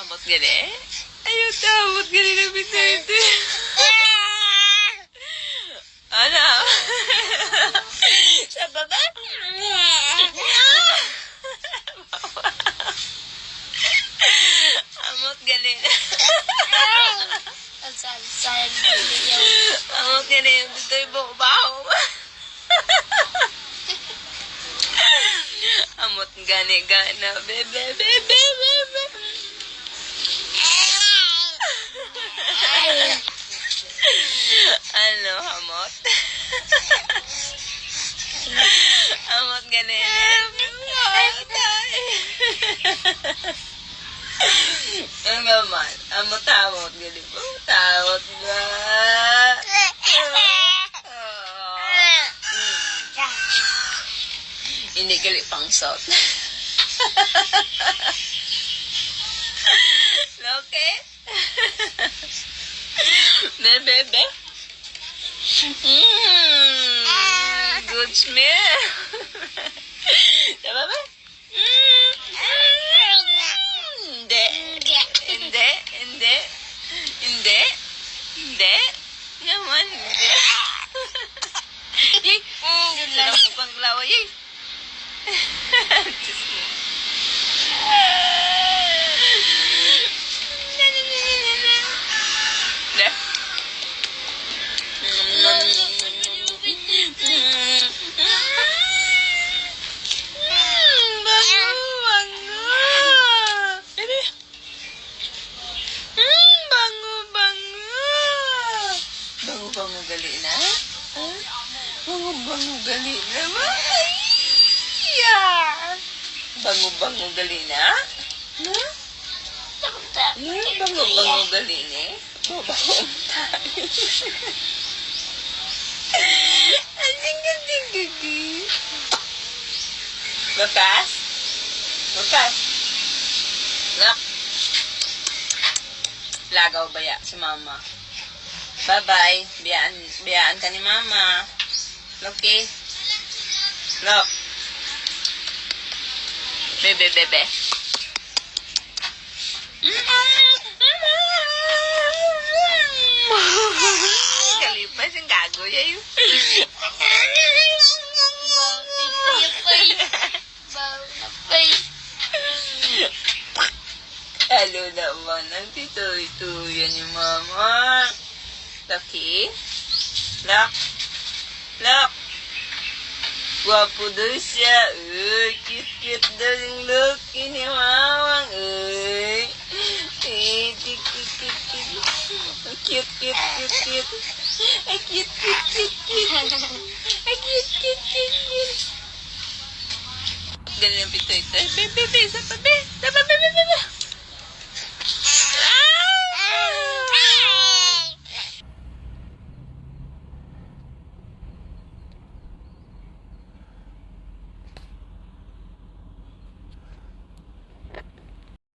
Amot gani? Ayaw tamot gani na Pitoy. Ano? Sa baba? Amot gani na. Amot gani yung Pitoy baho. Amot gani gana. Bebe. Ano, hamot? Hamot ganun. Ano naman? Amot ganun. Tawot ba? Hindi gali pang salt. Lukey? Bebe? Good smell. Diba ba? Hindi. Naman, hindi. Sarap mo pang klawa, yay. Bango gali na? Bango gali na ba? Bango gali na? Bango gali na? Babaho tayo. Anting. Bakas? Nak? Lagaw ba ya si mama? Bye-bye. Biyaan ka ni mama. Lukey. Look. Bebe. Kalipas yung gago yun. Halo naman. Ang titoy-tuyan ni mama. Lukey? Look. Guwapo daw siya. Uy, cute daw yung Lukey ni mamang. Uy. Cute. Ay, cute. Ganun yung Pitoy. Bebe, sa pabi.